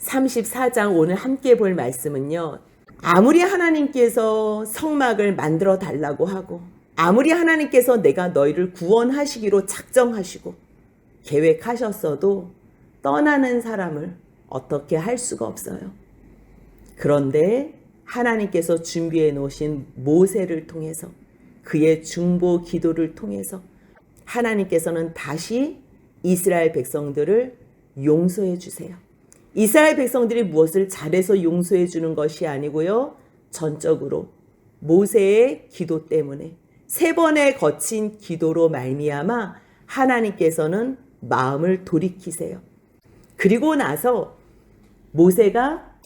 34장 오늘 함께 볼 말씀은요. 아무리 하나님께서 성막을 만들어 달라고 하고 아무리 하나님께서 내가 너희를 구원하시기로 작정하시고 계획하셨어도 떠나는 사람을 어떻게 할 수가 없어요. 그런데 하나님께서 준비해 놓으신 모세를 통해서 그의 중보 기도를 통해서 하나님께서는 다시 이스라엘 백성들을 용서해 주세요. 이스라엘 백성들이 무엇을 잘해서 용서해 주는 것이 아니고요. 전적으로 모세의 기도 때문에 3번의 거친 기도로 말미암아 하나님께서는 마음을 돌이키세요. 그리고 나서 모세가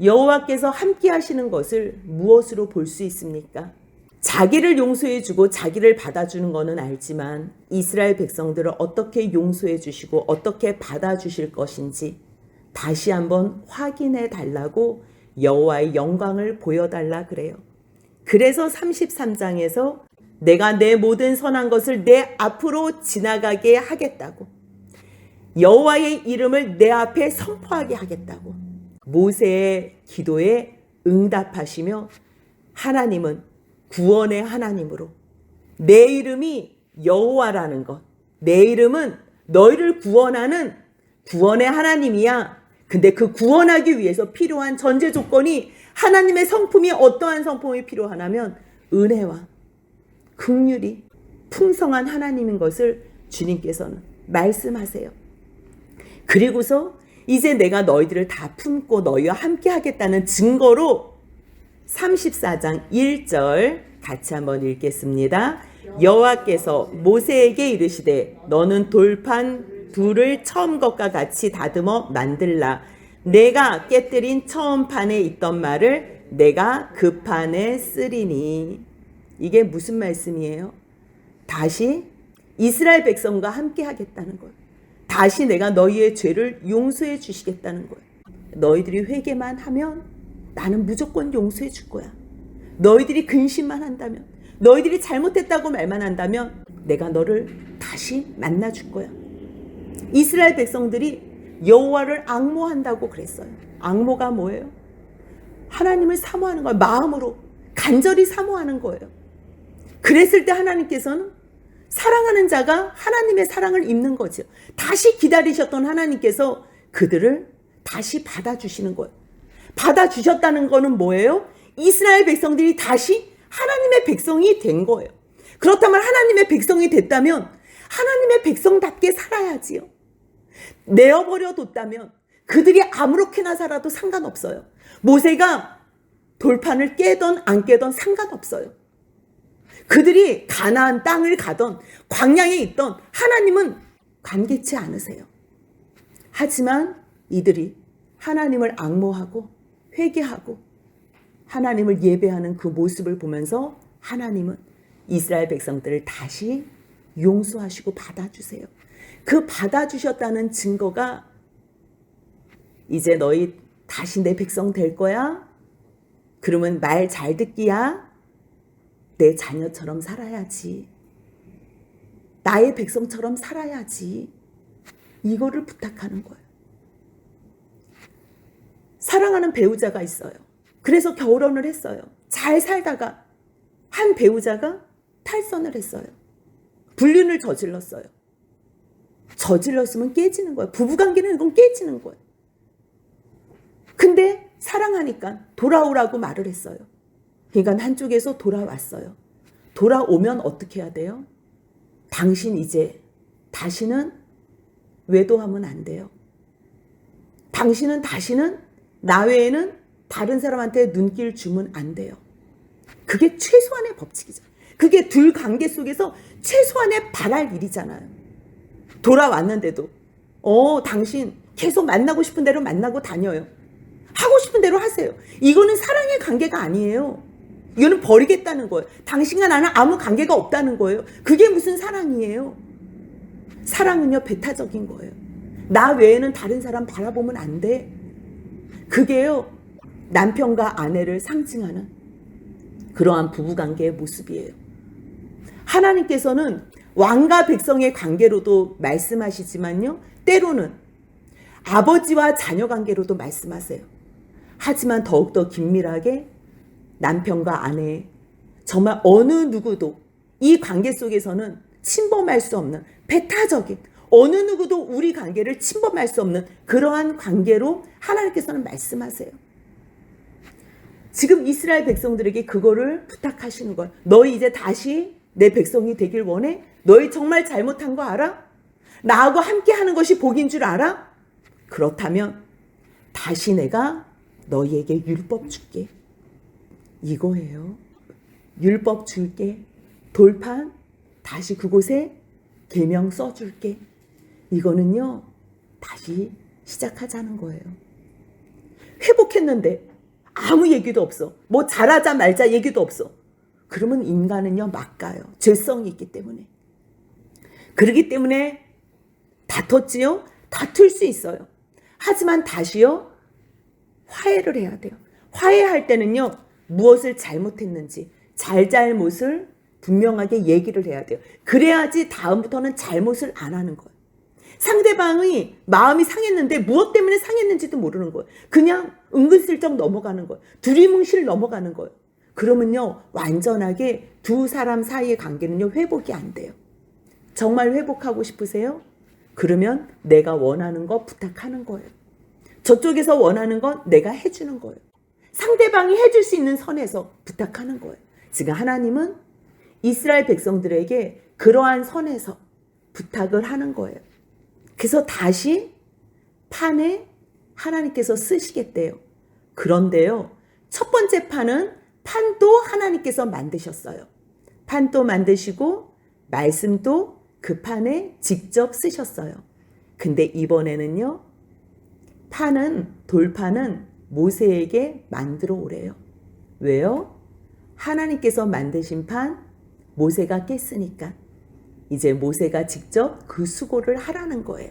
여호와께서 함께 하시는 것을 무엇으로 볼 수 있습니까? 자기를 용서해 주고 자기를 받아주는 것은 알지만 이스라엘 백성들을 어떻게 용서해 주시고 어떻게 받아주실 것인지 다시 한번 확인해 달라고 여호와의 영광을 보여달라 그래요. 그래서 33장에서 내가 내 모든 선한 것을 내 앞으로 지나가게 하겠다고, 여호와의 이름을 내 앞에 선포하게 하겠다고 모세의 기도에 응답하시며 하나님은 구원의 하나님으로 내 이름이 여호와라는 것, 내 이름은 너희를 구원하는 구원의 하나님이야. 근데 그 구원하기 위해서 필요한 전제 조건이 하나님의 성품이 어떠한 성품이 필요하냐면 은혜와 긍휼이 풍성한 하나님인 것을 주님께서는 말씀하세요. 그리고서 이제 내가 너희들을 다 품고 너희와 함께 하겠다는 증거로 34장 1절 같이 한번 읽겠습니다. 여호와께서 모세에게 이르시되 너는 돌판 둘을 처음 것과 같이 다듬어 만들라. 내가 깨뜨린 처음 판에 있던 말을 내가 그 판에 쓰리니. 이게 무슨 말씀이에요? 다시 이스라엘 백성과 함께 하겠다는 거예요. 다시 내가 너희의 죄를 용서해 주시겠다는 거예요. 너희들이 회개만 하면 나는 무조건 용서해 줄 거야. 너희들이 근심만 한다면, 너희들이 잘못했다고 말만 한다면 내가 너를 다시 만나 줄 거야. 이스라엘 백성들이 여호와를 앙모한다고 그랬어요. 앙모가 뭐예요? 하나님을 사모하는 거예요. 마음으로 간절히 사모하는 거예요. 그랬을 때 하나님께서는 사랑하는 자가 하나님의 사랑을 입는 거죠. 다시 기다리셨던 하나님께서 그들을 다시 받아주시는 거예요. 받아주셨다는 거는 뭐예요? 이스라엘 백성들이 다시 하나님의 백성이 된 거예요. 그렇다면 하나님의 백성이 됐다면 하나님의 백성답게 살아야지요. 내어버려 뒀다면 그들이 아무렇게나 살아도 상관없어요. 모세가 돌판을 깨던 안 깨던 상관없어요. 그들이 가나안 땅을 가던 광야에 있던 하나님은 관계치 않으세요. 하지만 이들이 하나님을 앙모하고 회개하고 하나님을 예배하는 그 모습을 보면서 하나님은 이스라엘 백성들을 다시 용서하시고 받아주세요. 그 받아주셨다는 증거가 이제 너희 다시 내 백성 될 거야? 그러면 말 잘 듣기야? 내 자녀처럼 살아야지. 나의 백성처럼 살아야지. 이거를 부탁하는 거예요. 사랑하는 배우자가 있어요. 그래서 결혼을 했어요. 잘 살다가 한 배우자가 탈선을 했어요. 불륜을 저질렀어요. 저질렀으면 깨지는 거예요. 부부관계는 이건 깨지는 거예요. 근데 사랑하니까 돌아오라고 말을 했어요. 그러니까 한쪽에서 돌아왔어요. 돌아오면 어떻게 해야 돼요? 당신 이제 다시는 외도하면 안 돼요. 당신은 다시는 나 외에는 다른 사람한테 눈길 주면 안 돼요. 그게 최소한의 법칙이죠. 그게 둘 관계 속에서 최소한의 바랄 일이잖아요. 돌아왔는데도 당신 계속 만나고 싶은 대로 만나고 다녀요. 하고 싶은 대로 하세요. 이거는 사랑의 관계가 아니에요. 이거는 버리겠다는 거예요. 당신과 나는 아무 관계가 없다는 거예요. 그게 무슨 사랑이에요? 사랑은요, 배타적인 거예요. 나 외에는 다른 사람 바라보면 안 돼. 그게요, 남편과 아내를 상징하는 그러한 부부관계의 모습이에요. 하나님께서는 왕과 백성의 관계로도 말씀하시지만요, 때로는 아버지와 자녀 관계로도 말씀하세요. 하지만 더욱더 긴밀하게 남편과 아내, 정말 어느 누구도 이 관계 속에서는 침범할 수 없는 배타적인, 어느 누구도 우리 관계를 침범할 수 없는 그러한 관계로 하나님께서는 말씀하세요. 지금 이스라엘 백성들에게 그거를 부탁하시는 거예요. 너희 이제 다시 내 백성이 되길 원해? 너희 정말 잘못한 거 알아? 나하고 함께 하는 것이 복인 줄 알아? 그렇다면 다시 내가 너희에게 율법 줄게. 이거예요. 율법 줄게. 돌판 다시 그곳에 계명 써줄게. 이거는요, 다시 시작하자는 거예요. 회복했는데 아무 얘기도 없어. 뭐 잘하자 말자 얘기도 없어. 그러면 인간은요, 막가요. 죄성이 있기 때문에. 그렇기 때문에 다퉜지요? 다툴 수 있어요. 하지만 다시요, 화해를 해야 돼요. 화해할 때는요, 무엇을 잘못했는지, 잘못을 분명하게 얘기를 해야 돼요. 그래야지 다음부터는 잘못을 안 하는 거예요. 상대방이 마음이 상했는데 무엇 때문에 상했는지도 모르는 거예요. 그냥 은근슬쩍 넘어가는 거예요. 두리뭉실 넘어가는 거예요. 그러면요, 완전하게 두 사람 사이의 관계는요, 회복이 안 돼요. 정말 회복하고 싶으세요? 그러면 내가 원하는 거 부탁하는 거예요. 저쪽에서 원하는 건 내가 해주는 거예요. 상대방이 해줄 수 있는 선에서 부탁하는 거예요. 지금 하나님은 이스라엘 백성들에게 그러한 선에서 부탁을 하는 거예요. 그래서 다시 판에 하나님께서 쓰시겠대요. 그런데요, 첫 번째 판은 판도 하나님께서 만드셨어요. 판도 만드시고 말씀도 그 판에 직접 쓰셨어요. 근데 이번에는요, 돌판은 모세에게 만들어 오래요. 왜요? 하나님께서 만드신 판 모세가 깼으니까 이제 모세가 직접 그 수고를 하라는 거예요.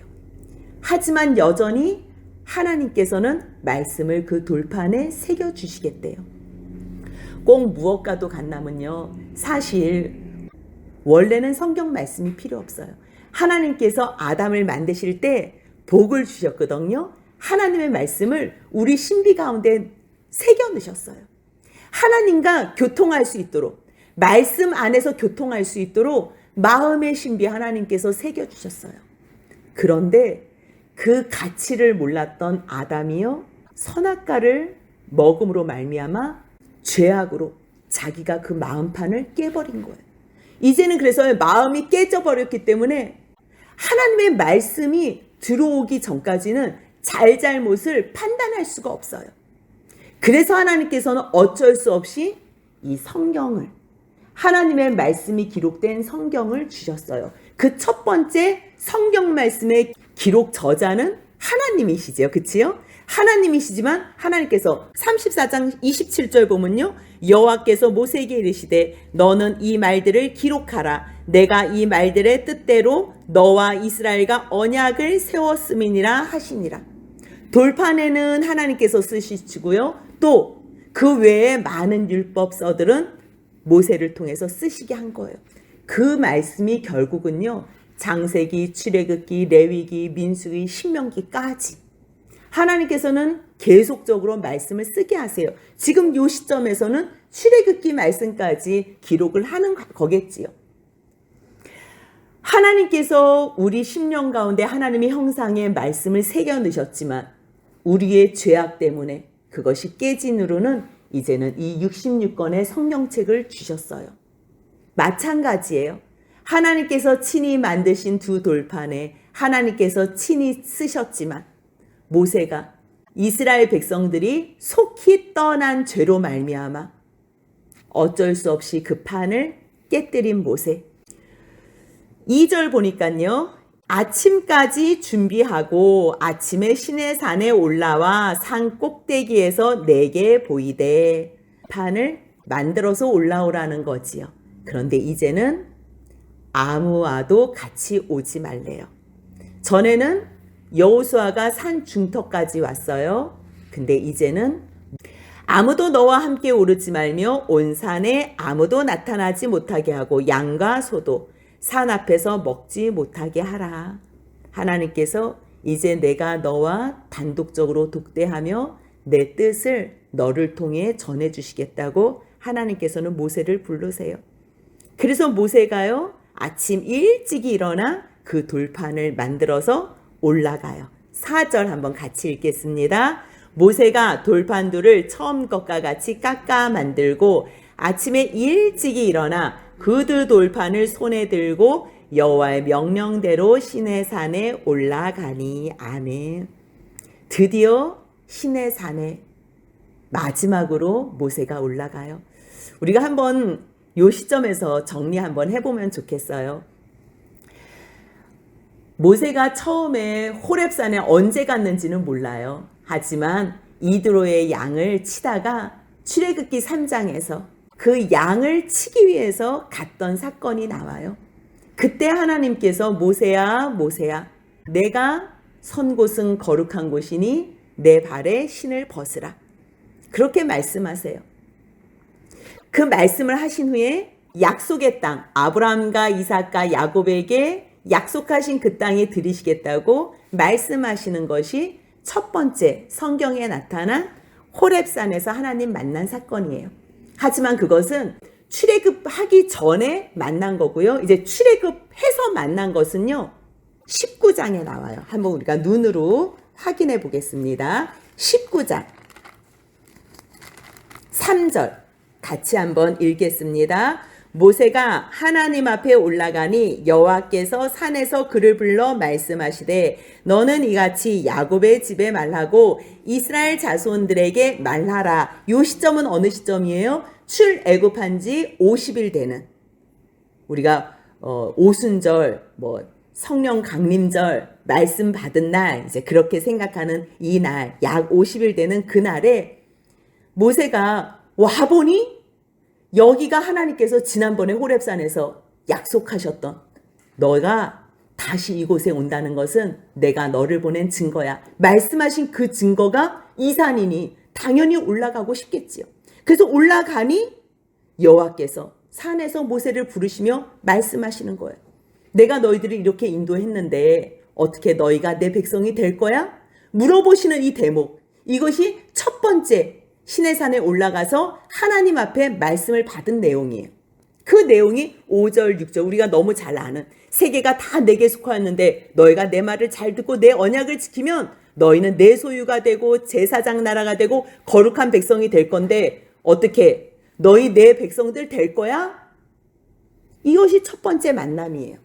하지만 여전히 하나님께서는 말씀을 그 돌판에 새겨주시겠대요. 꼭 무엇과도 같냐면요, 사실 원래는 성경 말씀이 필요 없어요. 하나님께서 아담을 만드실 때 복을 주셨거든요. 하나님의 말씀을 우리 신비 가운데 새겨 넣으셨어요. 하나님과 교통할 수 있도록, 말씀 안에서 교통할 수 있도록 마음의 신비 하나님께서 새겨 주셨어요. 그런데 그 가치를 몰랐던 아담이요, 선악과를 먹음으로 말미암아 죄악으로 자기가 그 마음판을 깨버린 거예요. 이제는 그래서 마음이 깨져버렸기 때문에 하나님의 말씀이 들어오기 전까지는 잘못을 판단할 수가 없어요. 그래서 하나님께서는 어쩔 수 없이 이 성경을, 하나님의 말씀이 기록된 성경을 주셨어요. 그 첫 번째 성경 말씀의 기록 저자는 하나님이시죠. 그치요? 하나님이시지만 하나님께서 34장 27절 보면요, 여호와께서 모세에게 이르시되 너는 이 말들을 기록하라. 내가 이 말들의 뜻대로 너와 이스라엘과 언약을 세웠음이니라 하시니라. 돌판에는 하나님께서 쓰시고요, 또 그 외에 많은 율법서들은 모세를 통해서 쓰시게 한 거예요. 그 말씀이 결국은요, 장세기, 출애굽기, 레위기, 민수기, 신명기까지 하나님께서는 계속적으로 말씀을 쓰게 하세요. 지금 이 시점에서는 출애굽기 말씀까지 기록을 하는 거겠지요. 하나님께서 우리 심령 가운데 하나님의 형상의 말씀을 새겨 넣으셨지만 우리의 죄악 때문에 그것이 깨진 후로는 이제는 이 66권의 성경책을 주셨어요. 마찬가지예요. 하나님께서 친히 만드신 두 돌판에 하나님께서 친히 쓰셨지만 모세가 이스라엘 백성들이 속히 떠난 죄로 말미암아 어쩔 수 없이 그 판을 깨뜨린 모세. 2절 보니까요, 아침까지 준비하고 아침에 시내산에 올라와 산 꼭대기에서 내게 보이되 판을 만들어서 올라오라는 거지요. 그런데 이제는 아무와도 같이 오지 말래요. 전에는 여호수아가 산 중턱까지 왔어요. 근데 이제는 아무도 너와 함께 오르지 말며 온 산에 아무도 나타나지 못하게 하고 양과 소도 산 앞에서 먹지 못하게 하라. 하나님께서 이제 내가 너와 단독적으로 독대하며 내 뜻을 너를 통해 전해주시겠다고 하나님께서는 모세를 부르세요. 그래서 모세가요, 아침 일찍이 일어나 그 돌판을 만들어서 올라가요. 4절 한번 같이 읽겠습니다. 모세가 돌판들을 처음 것과 같이 깎아 만들고 아침에 일찍이 일어나 그 두 돌판을 손에 들고 여호와의 명령대로 시내산에 올라가니. 아멘. 드디어 시내산에 마지막으로 모세가 올라가요. 우리가 한번 이 시점에서 정리 한번 해보면 좋겠어요. 모세가 처음에 호렙산에 언제 갔는지는 몰라요. 하지만 이드로의 양을 치다가 출애굽기 3장에서 그 양을 치기 위해서 갔던 사건이 나와요. 그때 하나님께서 모세야 모세야 내가 선 곳은 거룩한 곳이니 내 발에 신을 벗으라. 그렇게 말씀하세요. 그 말씀을 하신 후에 약속의 땅 아브라함과 이삭과 야곱에게 약속하신 그 땅에 들이시겠다고 말씀하시는 것이 첫 번째 성경에 나타난 호렙산에서 하나님 만난 사건이에요. 하지만 그것은 출애굽하기 전에 만난 거고요. 이제 출애굽해서 만난 것은요. 19장에 나와요. 한번 우리가 눈으로 확인해 보겠습니다. 19장 3절 같이 한번 읽겠습니다. 모세가 하나님 앞에 올라가니 여호와께서 산에서 그를 불러 말씀하시되 너는 이같이 야곱의 집에 말하고 이스라엘 자손들에게 말하라. 이 시점은 어느 시점이에요? 출애굽한 지 50일 되는, 우리가 오순절, 성령 강림절 말씀 받은 날, 이제 그렇게 생각하는 이 날, 약 50일 되는 그날에 모세가 와보니 여기가 하나님께서 지난번에 호렙산에서 약속하셨던, 너가 다시 이곳에 온다는 것은 내가 너를 보낸 증거야. 말씀하신 그 증거가 이 산이니 당연히 올라가고 싶겠지요. 그래서 올라가니 여호와께서 산에서 모세를 부르시며 말씀하시는 거예요. 내가 너희들을 이렇게 인도했는데 어떻게 너희가 내 백성이 될 거야? 물어보시는 이 대목, 이것이 첫 번째 시내산에 올라가서 하나님 앞에 말씀을 받은 내용이에요. 그 내용이 5절, 6절, 우리가 너무 잘 아는, 세계가 다 내게 속하였는데 너희가 내 말을 잘 듣고 내 언약을 지키면 너희는 내 소유가 되고 제사장 나라가 되고 거룩한 백성이 될 건데 어떻게 너희 내 백성들 될 거야? 이것이 첫 번째 만남이에요.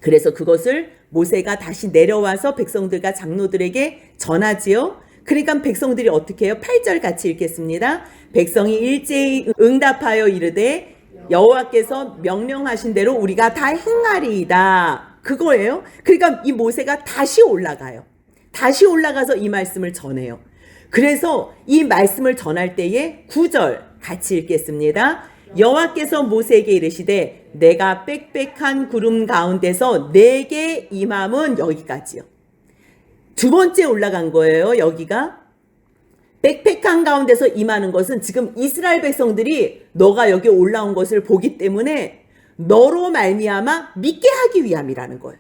그래서 그것을 모세가 다시 내려와서 백성들과 장로들에게 전하지요. 그러니까 백성들이 어떻게 해요? 8절 같이 읽겠습니다. 백성이 일제히 응답하여 이르되 여호와께서 명령하신 대로 우리가 다 행하리이다. 그거예요. 그러니까 이 모세가 다시 올라가요. 다시 올라가서 이 말씀을 전해요. 그래서 이 말씀을 전할 때에 9절 같이 읽겠습니다. 여호와께서 모세에게 이르시되 내가 빽빽한 구름 가운데서 내게 임함은, 여기까지요. 두 번째 올라간 거예요. 여기가 빽빽한 가운데서 임하는 것은 지금 이스라엘 백성들이 너가 여기 올라온 것을 보기 때문에 너로 말미암아 믿게 하기 위함이라는 거예요.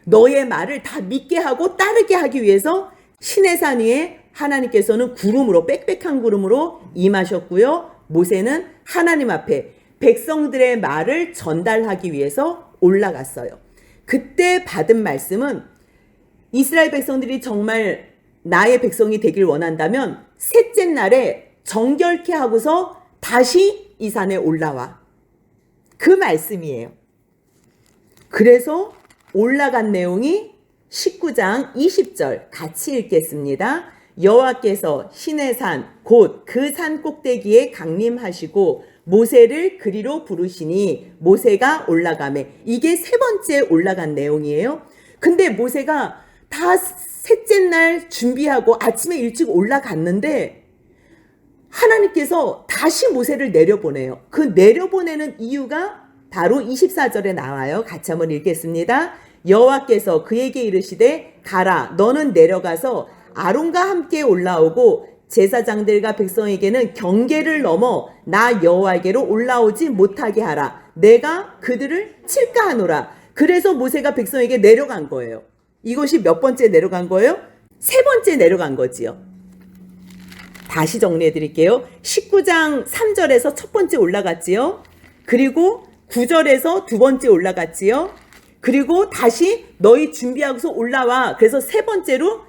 너의 말을 다 믿게 하고 따르게 하기 위해서 시내산 위에 하나님께서는 구름으로, 빽빽한 구름으로 임하셨고요. 모세는 하나님 앞에 백성들의 말을 전달하기 위해서 올라갔어요. 그때 받은 말씀은 이스라엘 백성들이 정말 나의 백성이 되길 원한다면 셋째 날에 정결케 하고서 다시 이 산에 올라와. 그 말씀이에요. 그래서 올라간 내용이 19장 20절 같이 읽겠습니다. 여호와께서 시내산 곧 그 산 꼭대기에 강림하시고 모세를 그리로 부르시니 모세가 올라가매. 이게 세 번째 올라간 내용이에요. 근데 모세가 다 셋째 날 준비하고 아침에 일찍 올라갔는데 하나님께서 다시 모세를 내려보내요. 그 내려보내는 이유가 바로 24절에 나와요. 같이 한번 읽겠습니다. 여호와께서 그에게 이르시되 가라, 너는 내려가서 아론과 함께 올라오고 제사장들과 백성에게는 경계를 넘어 나 여호와에게로 올라오지 못하게 하라. 내가 그들을 칠까 하노라. 그래서 모세가 백성에게 내려간 거예요. 이것이 몇 번째 내려간 거예요? 세 번째 내려간 거지요. 다시 정리해 드릴게요. 19장 3절에서 첫 번째 올라갔지요. 그리고 9절에서 두 번째 올라갔지요. 그리고 다시 너희 준비하고서 올라와. 그래서 세 번째로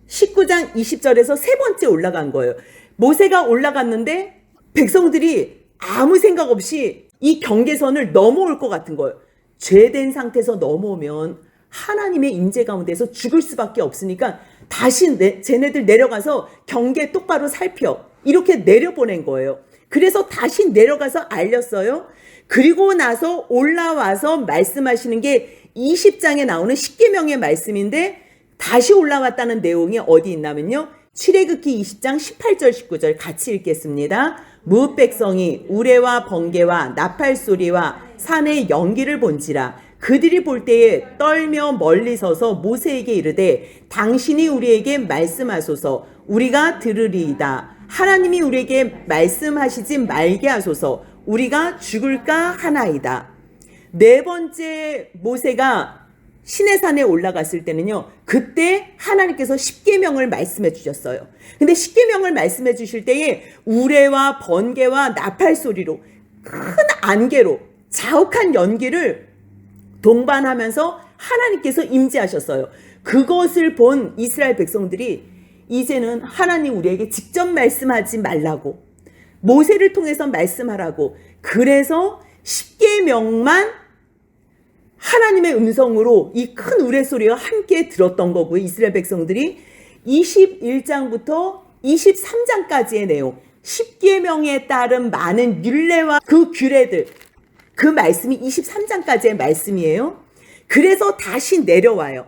19장 20절에서 세 번째 올라간 거예요. 모세가 올라갔는데 백성들이 아무 생각 없이 이 경계선을 넘어올 것 같은 거예요. 죄된 상태에서 넘어오면 하나님의 임재 가운데서 죽을 수밖에 없으니까 다시 쟤네들 내려가서 경계 똑바로 살펴. 이렇게 내려보낸 거예요. 그래서 다시 내려가서 알렸어요. 그리고 나서 올라와서 말씀하시는 게 20장에 나오는 십계명의 말씀인데 다시 올라왔다는 내용이 어디 있냐면요. 출애굽기 20장 18절 19절 같이 읽겠습니다. 무릇 백성이 우레와 번개와 나팔 소리와 산의 연기를 본지라 그들이 볼 때에 떨며 멀리 서서 모세에게 이르되 당신이 우리에게 말씀하소서 우리가 들으리이다. 하나님이 우리에게 말씀하시지 말게 하소서 우리가 죽을까 하나이다. 네 번째 모세가 시내산에 올라갔을 때는요. 그때 하나님께서 십계명을 말씀해 주셨어요. 근데 십계명을 말씀해 주실 때에 우레와 번개와 나팔 소리로 큰 안개로 자욱한 연기를 동반하면서 하나님께서 임재하셨어요. 그것을 본 이스라엘 백성들이 이제는 하나님 우리에게 직접 말씀하지 말라고 모세를 통해서 말씀하라고 그래서 십계명만 하나님의 음성으로 이 큰 우레소리와 함께 들었던 거고요. 이스라엘 백성들이 21장부터 23장까지의 내용 십계명에 따른 많은 율례와 그 규례들 그 말씀이 23장까지의 말씀이에요. 그래서 다시 내려와요.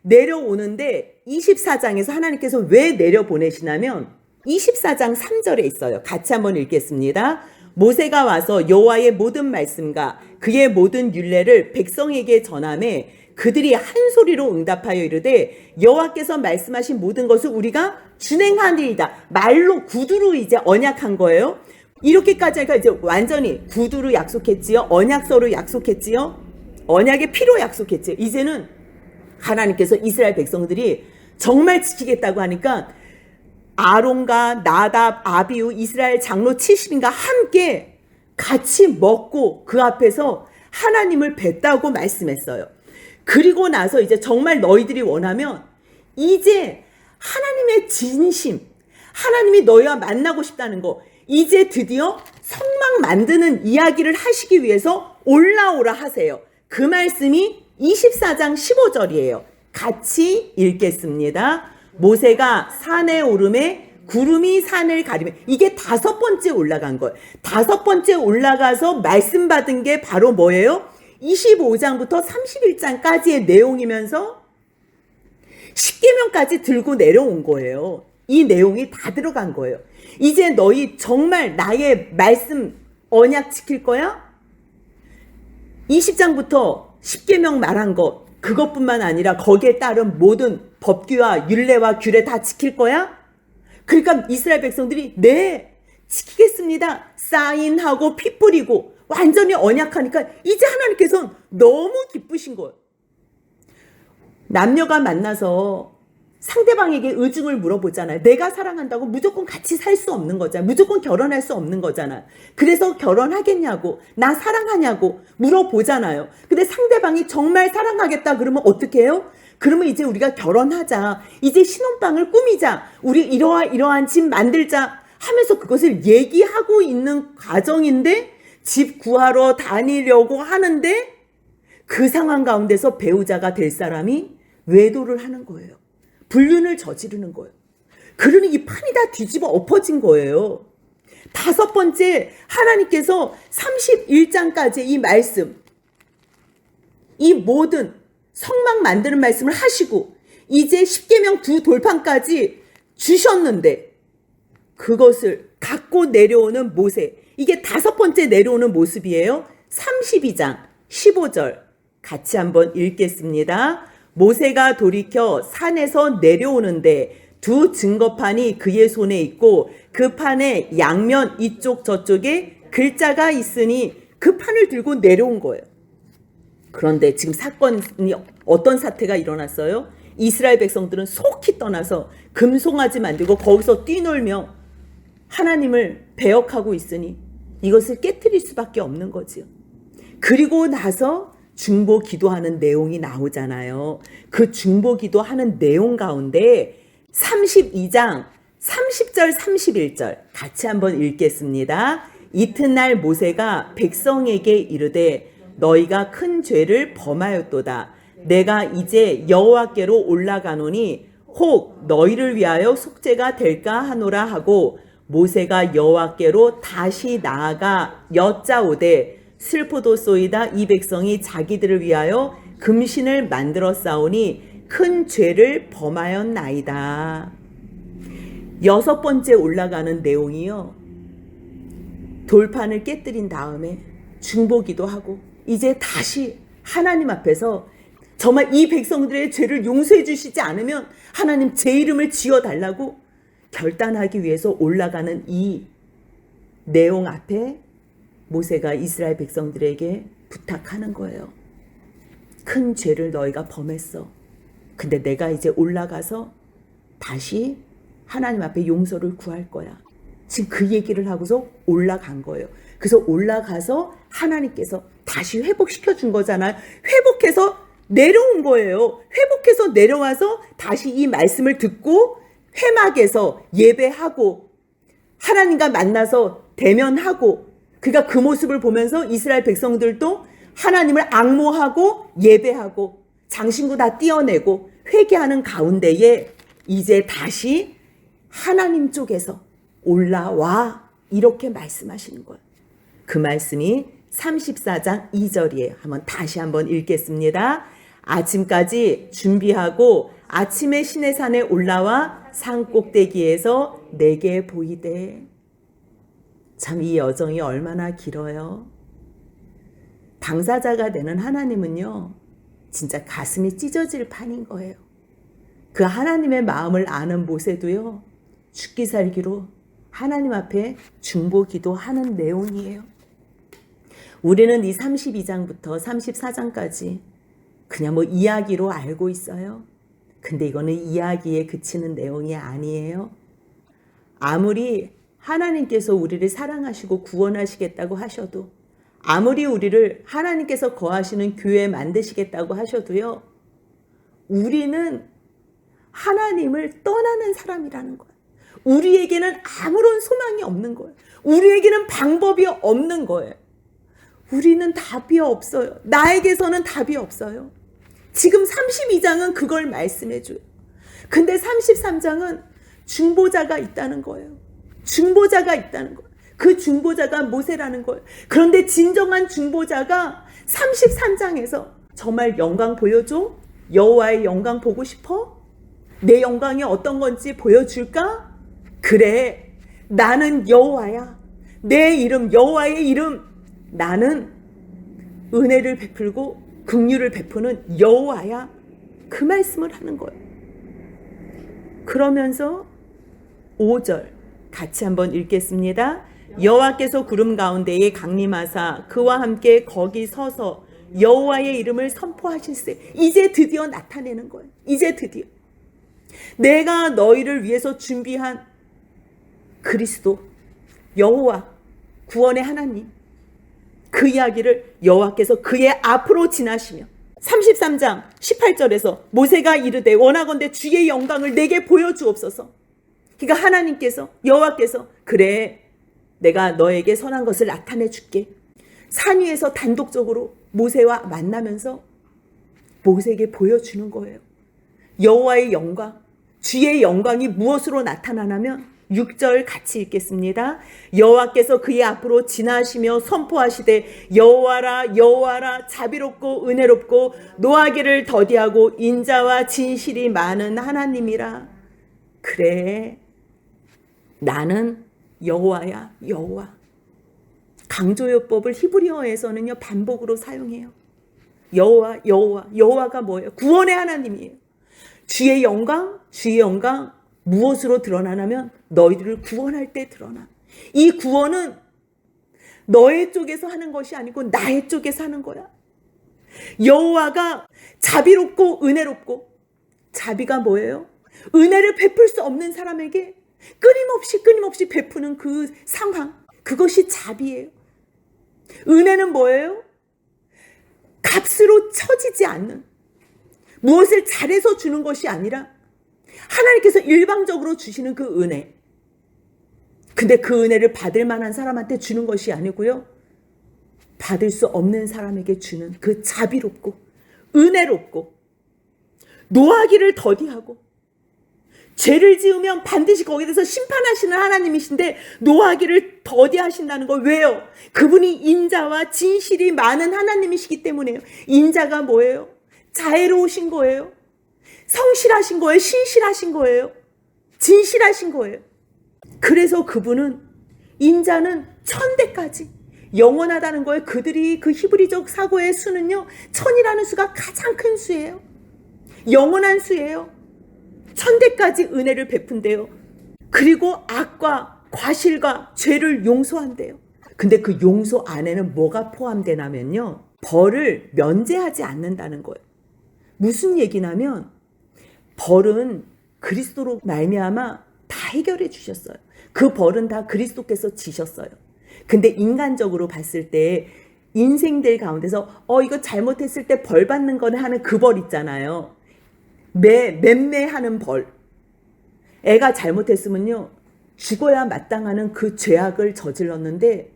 내려오는데 24장에서 하나님께서 왜 내려보내시냐면 24장 3절에 있어요. 같이 한번 읽겠습니다. 모세가 와서 여호와의 모든 말씀과 그의 모든 율례를 백성에게 전하매 그들이 한 소리로 응답하여 이르되 여호와께서 말씀하신 모든 것을 우리가 준행하리이다. 말로 구두로 이제 언약한 거예요. 이렇게까지 하니까 이제 완전히 구두로 약속했지요. 언약서로 약속했지요. 언약의 피로 약속했지요. 이제는 하나님께서 이스라엘 백성들이 정말 지키겠다고 하니까 아론과 나답, 아비후, 이스라엘 장로 70인과 함께 같이 먹고 그 앞에서 하나님을 뵀다고 말씀했어요. 그리고 나서 이제 정말 너희들이 원하면 이제 하나님의 진심, 하나님이 너희와 만나고 싶다는 거 이제 드디어 성막 만드는 이야기를 하시기 위해서 올라오라 하세요. 그 말씀이 24장 15절이에요. 같이 읽겠습니다. 모세가 산에 오르매 구름이 산을 가리며 이게 다섯 번째 올라간 거예요. 다섯 번째 올라가서 말씀 받은 게 바로 뭐예요? 25장부터 31장까지의 내용이면서 십계명까지 들고 내려온 거예요. 이 내용이 다 들어간 거예요. 이제 너희 정말 나의 말씀 언약 지킬 거야? 20장부터 십계명 말한 것 그것뿐만 아니라 거기에 따른 모든 법규와 율례와 규례 다 지킬 거야? 그러니까 이스라엘 백성들이 네 지키겠습니다. 사인하고 피 뿌리고 완전히 언약하니까 이제 하나님께서는 너무 기쁘신 거예요. 남녀가 만나서 상대방에게 의중을 물어보잖아요. 내가 사랑한다고 무조건 같이 살 수 없는 거잖아요. 무조건 결혼할 수 없는 거잖아요. 그래서 결혼하겠냐고 나 사랑하냐고 물어보잖아요. 근데 상대방이 정말 사랑하겠다 그러면 어떻게 해요? 그러면 이제 우리가 결혼하자. 이제 신혼방을 꾸미자. 우리 이러한 집 만들자 하면서 그것을 얘기하고 있는 과정인데 집 구하러 다니려고 하는데 그 상황 가운데서 배우자가 될 사람이 외도를 하는 거예요. 불륜을 저지르는 거예요. 그러니 이 판이 다 뒤집어 엎어진 거예요. 다섯 번째 하나님께서 31장까지 이 말씀 이 모든 성막 만드는 말씀을 하시고 이제 십계명 두 돌판까지 주셨는데 그것을 갖고 내려오는 모세 이게 다섯 번째 내려오는 모습이에요. 32장 15절 같이 한번 읽겠습니다. 모세가 돌이켜 산에서 내려오는데 두 증거판이 그의 손에 있고 그 판에 양면 이쪽 저쪽에 글자가 있으니 그 판을 들고 내려온 거예요. 그런데 지금 사건이 어떤 사태가 일어났어요? 이스라엘 백성들은 속히 떠나서 금송아지 만들고 거기서 뛰놀며 하나님을 배역하고 있으니 이것을 깨트릴 수밖에 없는 거지요. 그리고 나서 중보 기도하는 내용이 나오잖아요. 그 중보 기도하는 내용 가운데 32장 30절 31절 같이 한번 읽겠습니다. 이튿날 모세가 백성에게 이르되 너희가 큰 죄를 범하였도다. 내가 이제 여호와께로 올라가노니 혹 너희를 위하여 속죄가 될까 하노라 하고 모세가 여호와께로 다시 나아가 여짜오되 슬프도소이다. 이 백성이 자기들을 위하여 금신을 만들어 싸우니 큰 죄를 범하였나이다. 6번째 올라가는 내용이요. 돌판을 깨뜨린 다음에 중보기도 하고 이제 다시 하나님 앞에서 정말 이 백성들의 죄를 용서해 주시지 않으면 하나님 제 이름을 지어달라고 결단하기 위해서 올라가는 이 내용 앞에 모세가 이스라엘 백성들에게 부탁하는 거예요. 큰 죄를 너희가 범했어. 근데 내가 이제 올라가서 다시 하나님 앞에 용서를 구할 거야. 지금 그 얘기를 하고서 올라간 거예요. 그래서 올라가서 하나님께서 다시 회복시켜 준 거잖아요. 회복해서 내려온 거예요. 회복해서 내려와서 다시 이 말씀을 듣고 회막에서 예배하고 하나님과 만나서 대면하고 그러니까 그 모습을 보면서 이스라엘 백성들도 하나님을 앙모하고 예배하고 장신구 다 띄어내고 회개하는 가운데에 이제 다시 하나님 쪽에서 올라와 이렇게 말씀하시는 거예요. 그 말씀이 34장 2절이에요. 다시 한번 읽겠습니다. 아침까지 준비하고 아침에 시내산에 올라와 산 꼭대기에서 내게 보이되. 참 이 여정이 얼마나 길어요. 당사자가 되는 하나님은요, 진짜 가슴이 찢어질 판인 거예요. 그 하나님의 마음을 아는 모세도요, 죽기 살기로 하나님 앞에 중보 기도하는 내용이에요. 우리는 이 32장부터 34장까지 그냥 뭐 이야기로 알고 있어요. 근데 이거는 이야기에 그치는 내용이 아니에요. 아무리 하나님께서 우리를 사랑하시고 구원하시겠다고 하셔도, 아무리 우리를 하나님께서 거하시는 교회 만드시겠다고 하셔도요, 우리는 하나님을 떠나는 사람이라는 거예요. 우리에게는 아무런 소망이 없는 거예요. 우리에게는 방법이 없는 거예요. 우리는 답이 없어요. 나에게서는 답이 없어요. 지금 32장은 그걸 말씀해줘요. 근데 33장은 중보자가 있다는 거예요. 중보자가 있다는 거예요. 그 중보자가 모세라는 거예요. 그런데 진정한 중보자가 33장에서 정말 영광 보여줘? 여호와의 영광 보고 싶어? 내 영광이 어떤 건지 보여줄까? 그래, 나는 여호와야. 내 이름, 여호와의 이름. 나는 은혜를 베풀고 긍휼을 베푸는 여호와야. 그 말씀을 하는 거예요. 그러면서 5절 같이 한번 읽겠습니다. 여호와께서 구름 가운데에 강림하사 그와 함께 거기 서서 여호와의 이름을 선포하실세. 이제 드디어 나타내는 거예요. 이제 드디어 내가 너희를 위해서 준비한 그리스도, 여호와, 구원의 하나님, 그 이야기를 여호와께서 그의 앞으로 지나시며 33장 18절에서 모세가 이르되 원하건대 주의 영광을 내게 보여주옵소서. 그러니까 하나님께서, 여호와께서, 그래, 내가 너에게 선한 것을 나타내 줄게. 산 위에서 단독적으로 모세와 만나면서 모세에게 보여주는 거예요. 여호와의 영광, 주의 영광이 무엇으로 나타나냐면 6절 같이 읽겠습니다. 여호와께서 그의 앞으로 지나시며 선포하시되 여호와라 여호와라 자비롭고 은혜롭고 노하기를 더디하고 인자와 진실이 많은 하나님이라. 그래, 나는 여호와야, 여호와. 강조요법을 히브리어에서는요 반복으로 사용해요. 여호와, 여호와. 여호와가 뭐예요? 구원의 하나님이에요. 주의 영광, 주의 영광 무엇으로 드러나냐면 너희들을 구원할 때 드러나. 이 구원은 너의 쪽에서 하는 것이 아니고 나의 쪽에서 하는 거야. 여호와가 자비롭고 은혜롭고, 자비가 뭐예요? 은혜를 베풀 수 없는 사람에게 끊임없이 베푸는 그 상황, 그것이 자비예요. 은혜는 뭐예요? 값으로 쳐지지 않는, 무엇을 잘해서 주는 것이 아니라 하나님께서 일방적으로 주시는 그 은혜. 근데 그 은혜를 받을 만한 사람한테 주는 것이 아니고요, 받을 수 없는 사람에게 주는 그 자비롭고 은혜롭고, 노하기를 더디하고, 죄를 지으면 반드시 거기에 대해서 심판하시는 하나님이신데 노하기를 더디하신다는 거. 왜요? 그분이 인자와 진실이 많은 하나님이시기 때문에요. 인자가 뭐예요? 자애로우신 거예요. 성실하신 거예요. 신실하신 거예요. 진실하신 거예요. 그래서 그분은, 인자는 천대까지 영원하다는 거예요. 그들이 그 히브리적 사고의 수는요, 천이라는 수가 가장 큰 수예요. 영원한 수예요. 천대까지 은혜를 베푼대요. 그리고 악과 과실과 죄를 용서한대요. 근데 그 용서 안에는 뭐가 포함되냐면요, 벌을 면제하지 않는다는 거예요. 무슨 얘기냐면, 벌은 그리스도로 말미암아 다 해결해 주셨어요. 그 벌은 다 그리스도께서 지셨어요. 근데 인간적으로 봤을 때 인생들 가운데서 이거 잘못했을 때 벌 받는 거는 하는 그 벌 있잖아요. 맴매하는 벌. 애가 잘못했으면요, 죽어야 마땅하는 그 죄악을 저질렀는데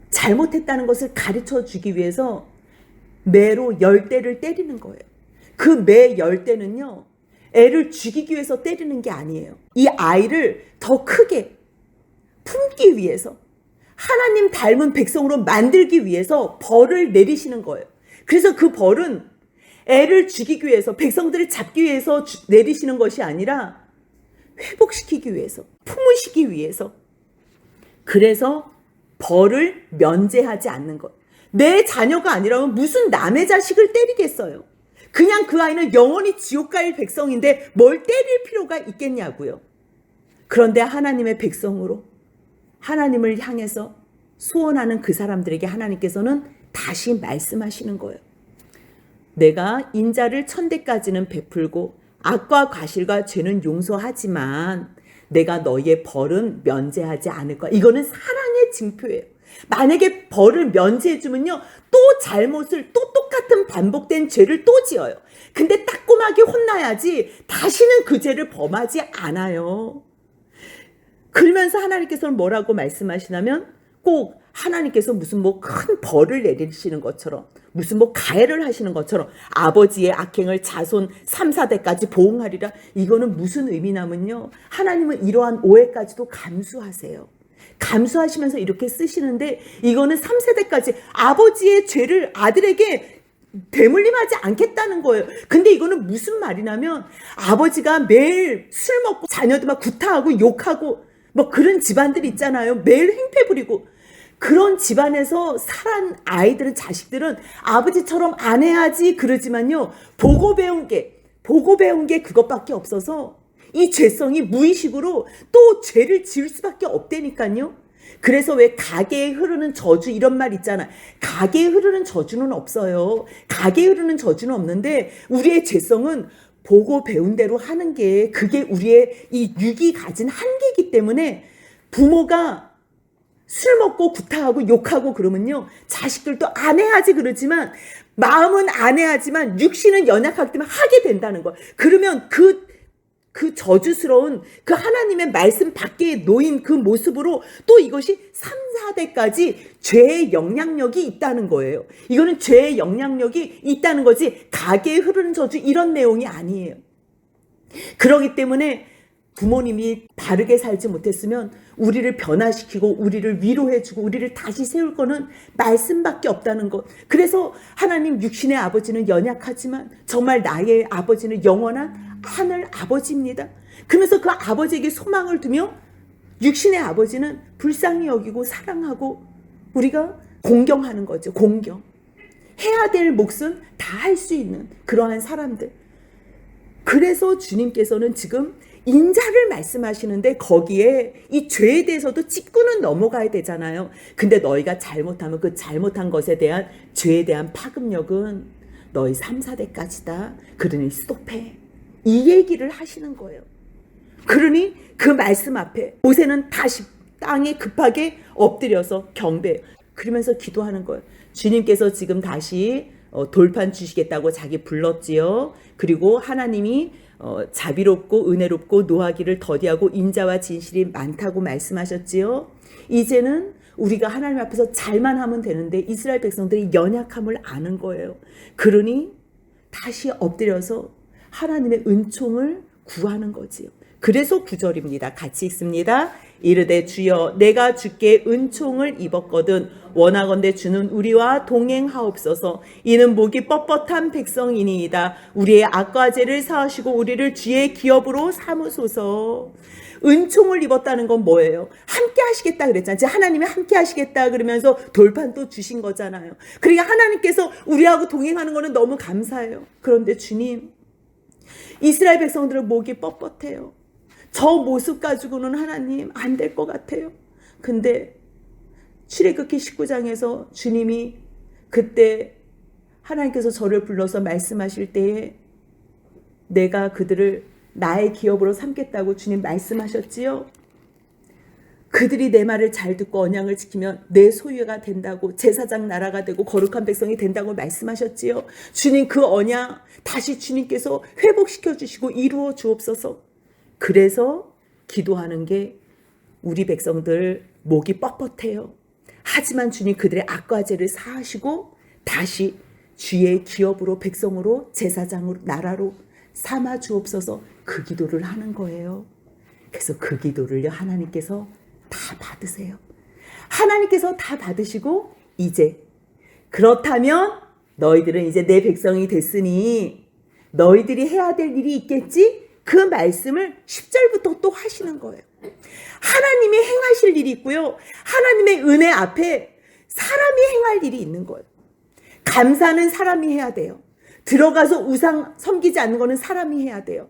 잘못했다는 것을 가르쳐 주기 위해서 매로 10대를 때리는 거예요. 그 매 10대는요, 애를 죽이기 위해서 때리는 게 아니에요. 이 아이를 더 크게 품기 위해서, 하나님 닮은 백성으로 만들기 위해서 벌을 내리시는 거예요. 그래서 그 벌은 애를 죽이기 위해서, 백성들을 잡기 위해서 내리시는 것이 아니라 회복시키기 위해서, 품으시기 위해서. 그래서 벌을 면제하지 않는 것. 내 자녀가 아니라면 무슨 남의 자식을 때리겠어요? 그냥 그 아이는 영원히 지옥 갈 백성인데 뭘 때릴 필요가 있겠냐고요. 그런데 하나님의 백성으로 하나님을 향해서 소원하는 그 사람들에게 하나님께서는 다시 말씀하시는 거예요. 내가 인자를 천대까지는 베풀고 악과 과실과 죄는 용서하지만 내가 너희의 벌은 면제하지 않을 거야. 이거는 사랑의 징표예요. 만약에 벌을 면제해주면요, 또 잘못을, 또 똑같은 반복된 죄를 또 지어요. 근데 따끔하게 혼나야지 다시는 그 죄를 범하지 않아요. 그러면서 하나님께서는 뭐라고 말씀하시냐면, 꼭 하나님께서 무슨 큰 벌을 내리시는 것처럼, 무슨 가해를 하시는 것처럼 아버지의 악행을 자손 3, 4대까지 보응하리라. 이거는 무슨 의미냐면요, 하나님은 이러한 오해까지도 감수하세요. 감수하시면서 이렇게 쓰시는데, 이거는 3세대까지 아버지의 죄를 아들에게 대물림하지 않겠다는 거예요. 근데 이거는 무슨 말이냐면, 아버지가 매일 술 먹고 자녀들 막 구타하고 욕하고 그런 집안들 있잖아요. 매일 행패 부리고. 그런 집안에서 살아난 아이들은, 자식들은 아버지처럼 안 해야지 그러지만요, 보고 배운 게 그것밖에 없어서 이 죄성이 무의식으로 또 죄를 지을 수밖에 없다니까요. 그래서 왜 가게에 흐르는 저주, 이런 말 있잖아. 가게에 흐르는 저주는 없어요. 가게에 흐르는 저주는 없는데, 우리의 죄성은 보고 배운 대로 하는 게, 그게 우리의 이 육이 가진 한계이기 때문에, 부모가 술 먹고 구타하고 욕하고 그러면요, 자식들도 안 해야지 그러지만, 마음은 안 해야지만 육신은 연약하기 때문에 하게 된다는 거예요. 그러면 그 저주스러운 그 하나님의 말씀 밖에 놓인 그 모습으로 또 이것이 3, 4대까지 죄의 영향력이 있다는 거예요. 이거는 죄의 영향력이 있다는 거지, 가게에 흐르는 저주 이런 내용이 아니에요. 그렇기 때문에 부모님이 바르게 살지 못했으면 우리를 변화시키고 우리를 위로해주고 우리를 다시 세울 거는 말씀밖에 없다는 것. 그래서 하나님, 육신의 아버지는 연약하지만 정말 나의 아버지는 영원한 하늘 아버지입니다. 그러면서 그 아버지에게 소망을 두며 육신의 아버지는 불쌍히 여기고 사랑하고 우리가 공경하는 거죠. 공경. 해야 될 몫은 다 할 수 있는 그러한 사람들. 그래서 주님께서는 지금 인자를 말씀하시는데 거기에 이 죄에 대해서도 짚고는 넘어가야 되잖아요. 근데 너희가 잘못하면 그 잘못한 것에 대한 죄에 대한 파급력은 너희 3, 4대까지다. 그러니 스톱해. 이 얘기를 하시는 거예요. 그러니 그 말씀 앞에 모세는 다시 땅에 급하게 엎드려서 경배. 그러면서 기도하는 거예요. 주님께서 지금 다시 돌판 주시겠다고 자기 불렀지요. 그리고 하나님이 자비롭고 은혜롭고 노하기를 더디하고 인자와 진실이 많다고 말씀하셨지요. 이제는 우리가 하나님 앞에서 잘만 하면 되는데 이스라엘 백성들이 연약함을 아는 거예요. 그러니 다시 엎드려서 하나님의 은총을 구하는 거지요. 그래서 9절입니다. 같이 읽습니다. 이르되 주여 내가 주께 은총을 입었거든 원하건대 주는 우리와 동행하옵소서. 이는 목이 뻣뻣한 백성이니이다. 우리의 악과 죄를 사하시고 우리를 주의 기업으로 삼으소서. 은총을 입었다는 건 뭐예요? 함께 하시겠다 그랬잖아요. 하나님이 함께 하시겠다 그러면서 돌판 또 주신 거잖아요. 그러니까 하나님께서 우리하고 동행하는 거는 너무 감사해요. 그런데 주님, 이스라엘 백성들은 목이 뻣뻣해요. 저 모습 가지고는 하나님 안 될 것 같아요. 근데 출애굽기 19장에서 주님이 그때 하나님께서 저를 불러서 말씀하실 때에 내가 그들을 나의 기업으로 삼겠다고 주님 말씀하셨지요. 그들이 내 말을 잘 듣고 언약을 지키면 내 소유가 된다고, 제사장 나라가 되고 거룩한 백성이 된다고 말씀하셨지요. 주님 그 언약 다시 주님께서 회복시켜 주시고 이루어 주옵소서. 그래서 기도하는 게 우리 백성들 목이 뻣뻣해요. 하지만 주님 그들의 악과 죄를 사하시고 다시 주의 기업으로 백성으로 제사장으로 나라로 삼아 주옵소서. 그 기도를 하는 거예요. 그래서 그 기도를요 하나님께서 다 받으세요. 하나님께서 다 받으시고 이제 그렇다면 너희들은 이제 내 백성이 됐으니 너희들이 해야 될 일이 있겠지? 그 말씀을 10절부터 또 하시는 거예요. 하나님이 행하실 일이 있고요. 하나님의 은혜 앞에 사람이 행할 일이 있는 거예요. 감사는 사람이 해야 돼요. 들어가서 우상 섬기지 않는 거는 사람이 해야 돼요.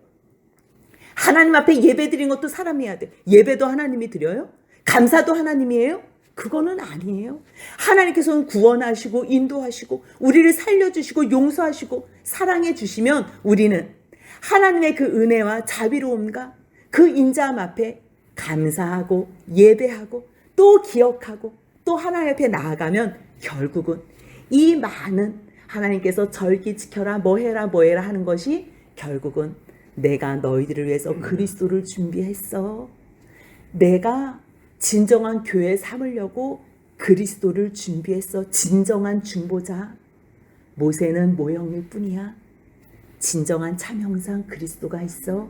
하나님 앞에 예배 드린 것도 사람이 해야 돼요. 예배도 하나님이 드려요? 감사도 하나님이에요? 그거는 아니에요. 하나님께서는 구원하시고 인도하시고 우리를 살려주시고 용서하시고 사랑해 주시면 우리는 하나님의 그 은혜와 자비로움과 그 인자함 앞에 감사하고 예배하고 또 기억하고 또 하나님 앞에 나아가면 결국은 이 많은 하나님께서 절기 지켜라 뭐해라 뭐해라 하는 것이 결국은 내가 너희들을 위해서 그리스도를 준비했어. 내가 진정한 교회 삼으려고 그리스도를 준비했어. 진정한 중보자. 모세는 모형일 뿐이야. 진정한 참 형상 그리스도가 있어.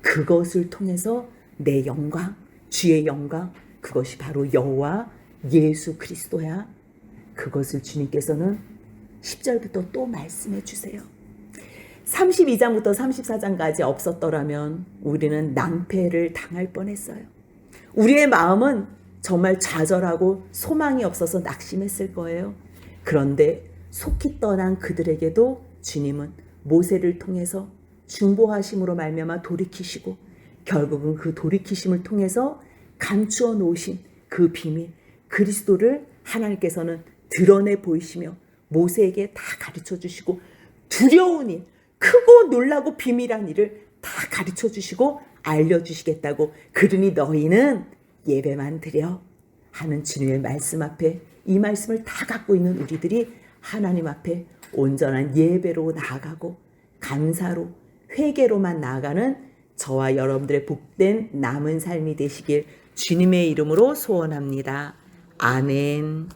그것을 통해서 내 영광, 주의 영광, 그것이 바로 여호와 예수 그리스도야. 그것을 주님께서는 10절부터 또 말씀해 주세요. 32장부터 34장까지 없었더라면 우리는 낭패를 당할 뻔했어요. 우리의 마음은 정말 좌절하고 소망이 없어서 낙심했을 거예요. 그런데 속히 떠난 그들에게도 주님은 모세를 통해서 중보하심으로 말미암아 돌이키시고 결국은 그 돌이키심을 통해서 감추어 놓으신 그 비밀 그리스도를 하나님께서는 드러내 보이시며 모세에게 다 가르쳐 주시고 두려운 일, 크고 놀라고 비밀한 일을 다 가르쳐 주시고 알려주시겠다고. 그러니 너희는 예배만 드려 하는 주님의 말씀 앞에 이 말씀을 다 갖고 있는 우리들이 하나님 앞에 온전한 예배로 나아가고 감사로 회개로만 나아가는 저와 여러분들의 복된 남은 삶이 되시길 주님의 이름으로 소원합니다. 아멘.